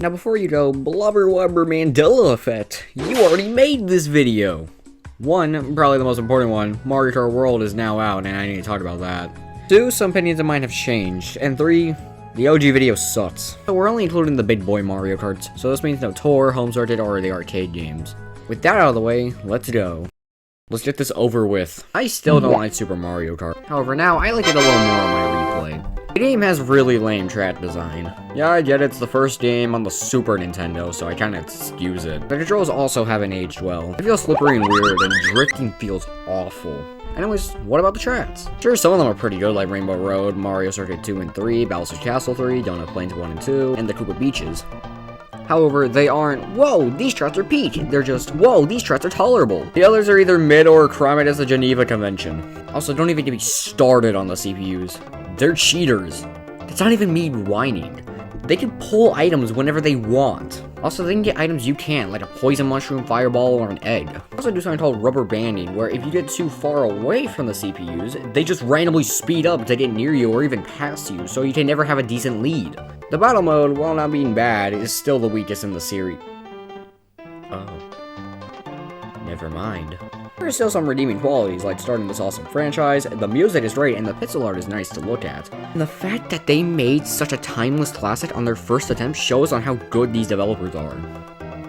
Now before you go, blubber wubber Mandela effect, you already made this video! 1, probably the most important one, Mario Kart World is now out and I need to talk about that. 2, some opinions of mine have changed. And 3, the OG video sucks. So we're only including the big boy Mario Karts, so this means no tour, home sorted, or the arcade games. With that out of the way, let's go. Let's get this over with. I still don't like Super Mario Kart. However, now I like it a little more on my replay. The game has really lame track design. Yeah, I get it's the first game on the Super Nintendo, so I kinda excuse it. The controls also haven't aged well. It feels slippery and weird, and drifting feels awful. Anyways, what about the tracks? Sure, some of them are pretty good, like Rainbow Road, Mario Circuit 2 and 3, Bowser's Castle 3, Donut Plains 1 and 2, and the Koopa Beaches. However, they aren't, whoa, these tracks are peak. They're just, whoa, these tracks are tolerable. The others are either mid or crime it as the Geneva Convention. Also, don't even get me started on the CPUs. They're cheaters. It's not even me whining. They can pull items whenever they want. Also, they can get items you can't, like a poison mushroom, fireball, or an egg. They also do something called rubber banding, where if you get too far away from the CPUs, they just randomly speed up to get near you or even past you, so you can never have a decent lead. The battle mode, while not being bad, is still the weakest in the series. Oh. Never mind. There are still some redeeming qualities, like starting this awesome franchise, the music is great, and the pixel art is nice to look at. And the fact that they made such a timeless classic on their first attempt shows on how good these developers are.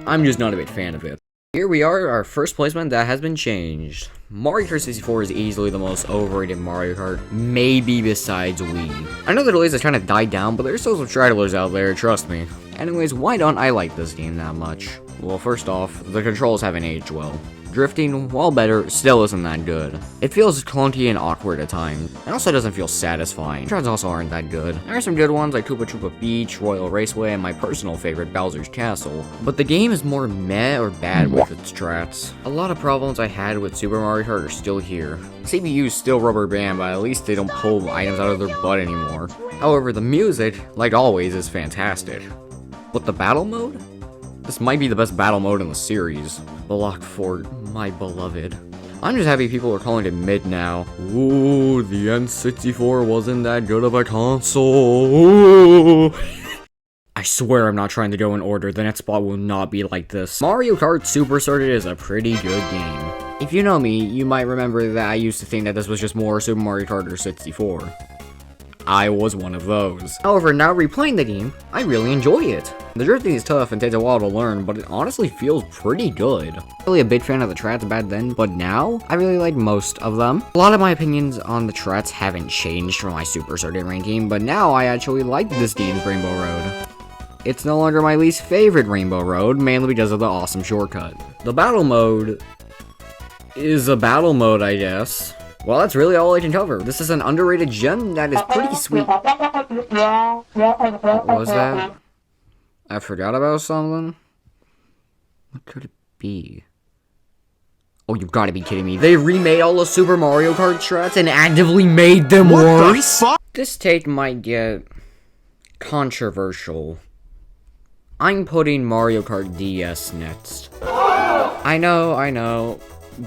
I'm just not a big fan of it. Here we are, our first placement that has been changed. Mario Kart 64 is easily the most overrated Mario Kart, maybe besides Wii. I know the delays have kind of died down, but there's still some stragglers out there, trust me. Anyways, why don't I like this game that much? Well, first off, the controls haven't aged well. Drifting, while better, still isn't that good. It feels clunky and awkward at times, and also doesn't feel satisfying. Tracks also aren't that good. There are some good ones like Koopa Troopa Beach, Royal Raceway, and my personal favorite, Bowser's Castle, but the game is more meh or bad with its tracks. A lot of problems I had with Super Mario Kart are still here. CPU is still rubber band, but at least they don't pull items out of their butt anymore. However, the music, like always, is fantastic. But the battle mode? This might be the best battle mode in the series. Block Fort, my beloved. I'm just happy people are calling it mid now. Ooh, the N64 wasn't that good of a console. Ooh. I swear I'm not trying to go in order, the next spot will not be like this. Mario Kart Super Circuit is a pretty good game. If you know me, you might remember that I used to think that this was just more Super Mario Kart 64. I was one of those. However, now replaying the game, I really enjoy it. The drifting is tough and takes a while to learn, but it honestly feels pretty good. Really a big fan of the tracks back then, but now, I really like most of them. A lot of my opinions on the tracks haven't changed from my Super Circuit ranking, but now I actually like this game's Rainbow Road. It's no longer my least favorite Rainbow Road, mainly because of the awesome shortcut. The battle mode is a battle mode, I guess. Well, that's really all I can cover. This is an underrated gem that is pretty sweet. What was that? I forgot about something? What could it be? Oh, you gotta be kidding me. They remade all the Super Mario Kart tracks and actively made them worse? This take might get controversial. I'm putting Mario Kart DS next. I know.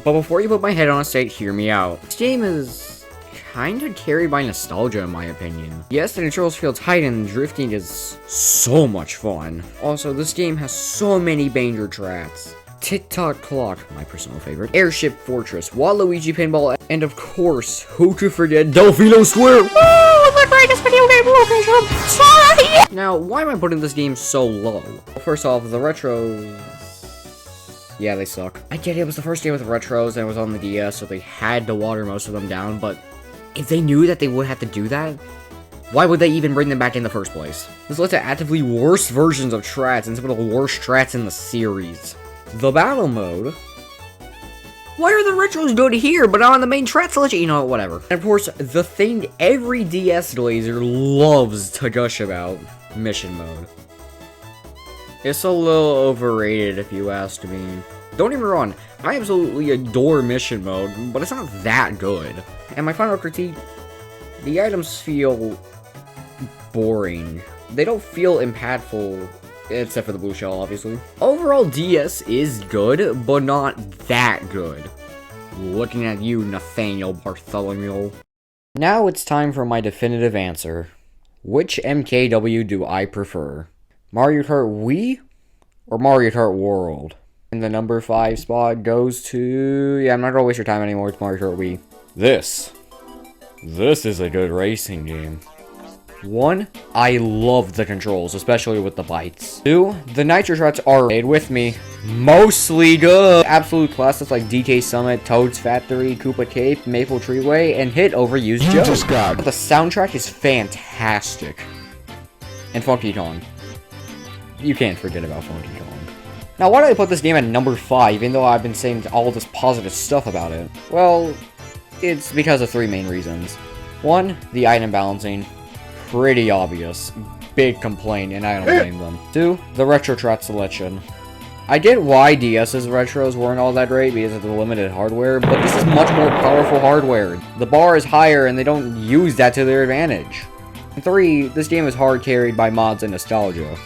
But before you put my head on a stake, hear me out. This game is kinda carried by nostalgia in my opinion. Yes, the controls feel tight and drifting is so much fun. Also, this game has so many banger tracks. Tick-Tock Clock, my personal favorite, Airship Fortress, Waluigi Pinball, and of course, who could forget Delfino Square? Woo! The greatest video game location! Sorry! Now, why am I putting this game so low? Well, first off, the retros... yeah, they suck. I get it was the first game with retros and it was on the DS, so they had to water most of them down, but if they knew that they would have to do that, why would they even bring them back in the first place? This led to actively worse versions of tracks and some of the worst tracks in the series. The battle mode? Why are the retros good here, but not on the main tracks? I'll let you know, whatever. And of course, the thing every DS laser loves to gush about, mission mode. It's a little overrated if you ask me. Don't get me wrong, I absolutely adore mission mode, but it's not that good. And my final critique, the items feel boring. They don't feel impactful, except for the blue shell, obviously. Overall, DS is good, but not that good. Looking at you, Nathaniel Bartholomew. Now it's time for my definitive answer. Which MKW do I prefer? Mario Kart Wii or Mario Kart World? And the number 5 spot goes to... Yeah, I'm not gonna waste your time anymore. It's Mario Kart Wii. This is a good racing game. 1, I love the controls, especially with the bites. 2, the nitro shots are, stayed with me, mostly good. Absolute classics like DK Summit, Toad's Factory, Koopa Cape, Maple Treeway, and Hit Overused Joe. The soundtrack is fantastic. And Funky Kong. You can't forget about Funky Kong. Now, why did I put this game at number 5, even though I've been saying all this positive stuff about it? Well, it's because of 3 main reasons. 1, the item balancing. Pretty obvious. Big complaint, and I don't blame them. 2, the retro strat selection. I get why DS's retros weren't all that great because of the limited hardware, but this is much more powerful hardware. The bar is higher, and they don't use that to their advantage. And 3, this game is hard carried by mods and nostalgia.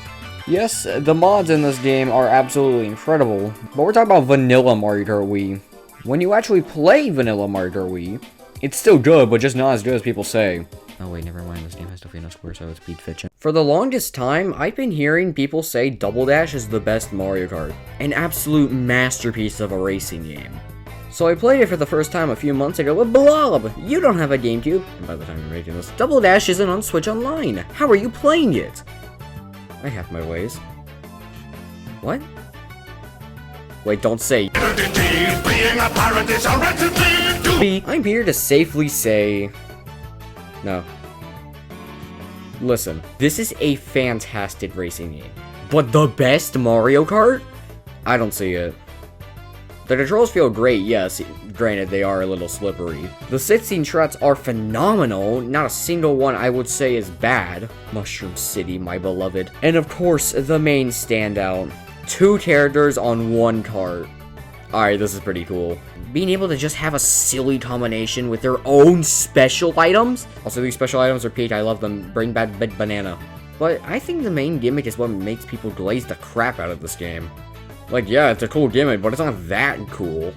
Yes, the mods in this game are absolutely incredible, but we're talking about vanilla Mario Kart Wii. When you actually play vanilla Mario Kart Wii, it's still good, but just not as good as people say. Oh wait, never mind, this game has Delfino Square, so it's beat fitchin'. For the longest time, I've been hearing people say Double Dash is the best Mario Kart. An absolute masterpiece of a racing game. So I played it for the first time a few months ago with Blob! You don't have a GameCube, and by the time you're making this, Double Dash isn't on Switch Online. How are you playing it? I have my ways. What? Wait, don't say. I'm here to safely say... No. Listen, this is a fantastic racing game. But the best Mario Kart? I don't see it. The controls feel great, yes. Granted, they are a little slippery. The 16 shots are phenomenal. Not a single one I would say is bad. Mushroom City, my beloved. And of course, the main standout. 2 characters on 1 kart. Alright, this is pretty cool. Being able to just have a silly combination with their own special items. Also, these special items are peak. I love them. Bring back Big Banana. But I think the main gimmick is what makes people glaze the crap out of this game. Like, yeah, it's a cool gimmick, but it's not that cool.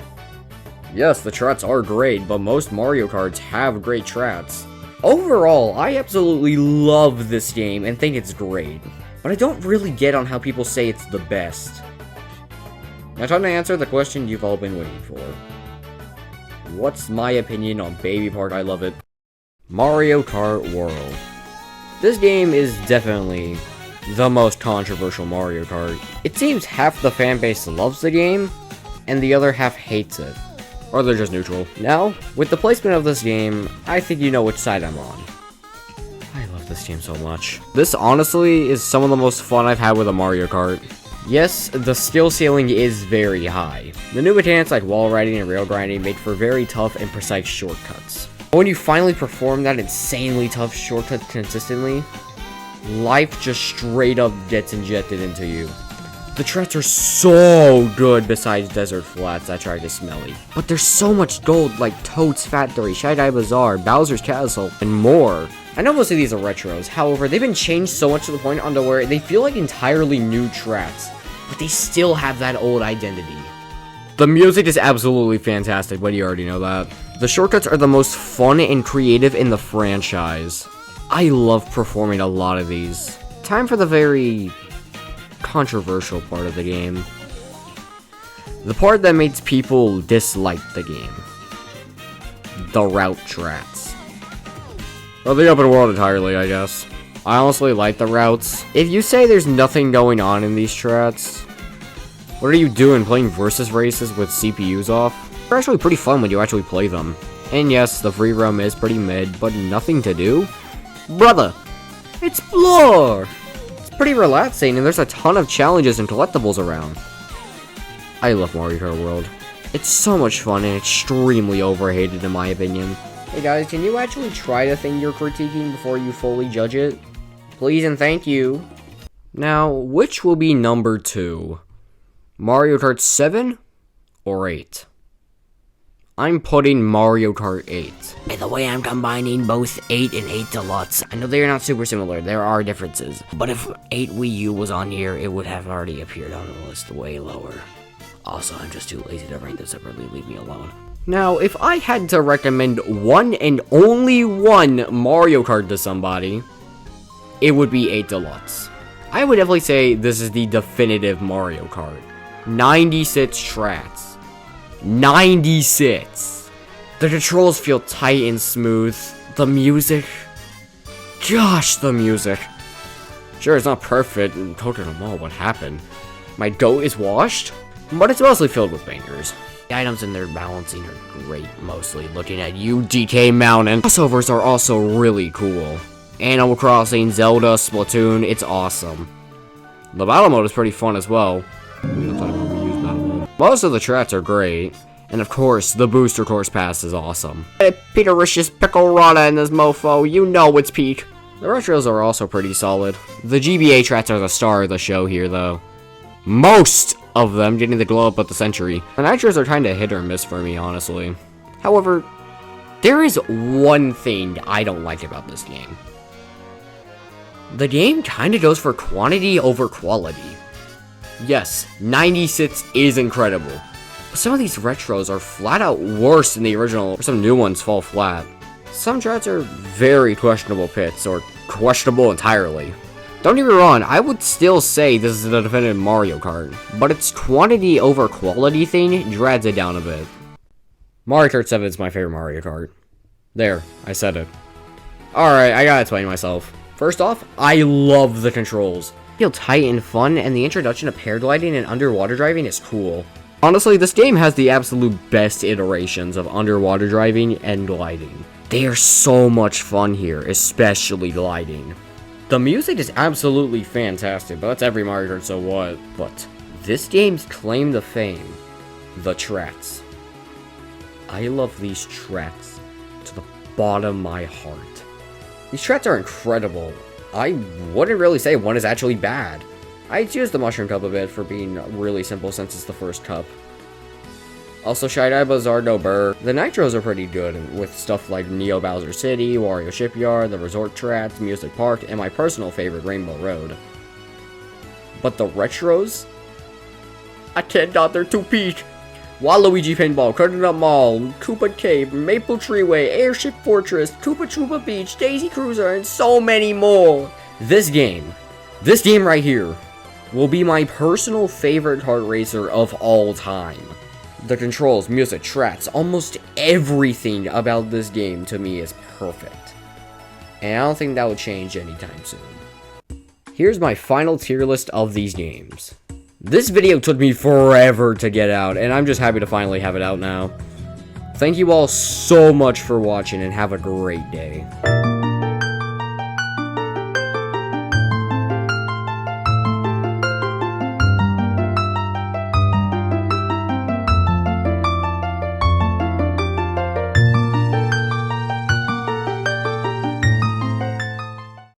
Yes, the trats are great, but most Mario Karts have great trats. Overall, I absolutely love this game and think it's great. But I don't really get on how people say it's the best. Now time to answer the question you've all been waiting for. What's my opinion on Baby Park? I love it. Mario Kart World. This game is definitely the most controversial Mario Kart. It seems half the fanbase loves the game, and the other half hates it. Or they're just neutral. Now, with the placement of this game, I think you know which side I'm on. I love this game so much. This honestly is some of the most fun I've had with a Mario Kart. Yes, the skill ceiling is very high. The new mechanics like wall riding and rail grinding make for very tough and precise shortcuts. But when you finally perform that insanely tough shortcut consistently, life just straight up gets injected into you. The tracks are so good besides Desert Flats that tried to smelly. But there's so much gold like Toad's Factory, Shy Guy Bazaar, Bowser's Castle, and more. I know most of these are retros, however, they've been changed so much to the point onto where they feel like entirely new tracks, but they still have that old identity. The music is absolutely fantastic, but you already know that. The shortcuts are the most fun and creative in the franchise. I love performing a lot of these. Time for the very controversial part of the game. The part that makes people dislike the game. The route tracks. Well, the open world entirely, I guess. I honestly like the routes. If you say there's nothing going on in these tracks, what are you doing playing versus races with CPUs off? They're actually pretty fun when you actually play them. And yes, the free roam is pretty mid, but nothing to do? Brother, explore! It's pretty relaxing and there's a ton of challenges and collectibles around. I love Mario Kart World. It's so much fun and extremely overhated in my opinion. Hey guys, can you actually try the thing you're critiquing before you fully judge it? Please and thank you. Now, which will be number 2? Mario Kart 7 or 8? I'm putting Mario Kart 8. By the way, I'm combining both 8 and 8 Deluxe. I know they are not super similar, there are differences. But if 8 Wii U was on here, it would have already appeared on the list way lower. Also, I'm just too lazy to rank them separately, leave me alone. Now, if I had to recommend one and only one Mario Kart to somebody, it would be 8 Deluxe. I would definitely say this is the definitive Mario Kart. 96 tracks. 96. The controls feel tight and smooth. The music. Gosh, the music. Sure, it's not perfect, and Totodemo, what happened? My goat is washed? But it's mostly filled with bangers. The items in their balancing are great, mostly. Looking at you, DK Mountain. Crossovers are also really cool. Animal Crossing, Zelda, Splatoon, it's awesome. The battle mode is pretty fun as well. Most of the tracks are great. And of course, the Booster Course Pass is awesome. Hey, Petericious Pickle Rana in this mofo, you know it's peak. The retros are also pretty solid. The GBA tracks are the star of the show here, though. Most of them getting the glow up of the century. The nitros are kinda hit or miss for me, honestly. However, there is one thing I don't like about this game. The game kinda goes for quantity over quality. Yes, 96 is incredible. But some of these retros are flat out worse than the original, or some new ones fall flat. Some tracks are very questionable pits, or questionable entirely. Don't get me wrong, I would still say this is the definitive Mario Kart, but its quantity over quality thing drags it down a bit. Mario Kart 7 is my favorite Mario Kart. There, I said it. Alright, I gotta explain myself. First off, I love the controls. They feel tight and fun, and the introduction of paragliding and underwater driving is cool. Honestly, this game has the absolute best iterations of underwater driving and gliding. They are so much fun here, especially gliding. The music is absolutely fantastic, but that's every Mario Kart, so what? But this game's claim to fame, the tracks. I love these tracks to the bottom of my heart. These tracks are incredible. I wouldn't really say one is actually bad. I choose the Mushroom Cup a bit for being really simple since it's the first cup. Also, Shy Guy Bazaar No Burr. The nitros are pretty good with stuff like Neo Bowser City, Wario Shipyard, the Resort Tracks, Music Park, and my personal favorite, Rainbow Road. But the retros? I cannot, they're too peak. Waluigi Pinball, Curtain Up Mall, Koopa Cave, Maple Treeway, Airship Fortress, Koopa Troopa Beach, Daisy Cruiser, and so many more. This game right here, will be my personal favorite kart racer of all time. The controls, music, tracks, almost everything about this game to me is perfect. And I don't think that will change anytime soon. Here's my final tier list of these games. This video took me forever to get out, and I'm just happy to finally have it out now. Thank you all so much for watching, and have a great day.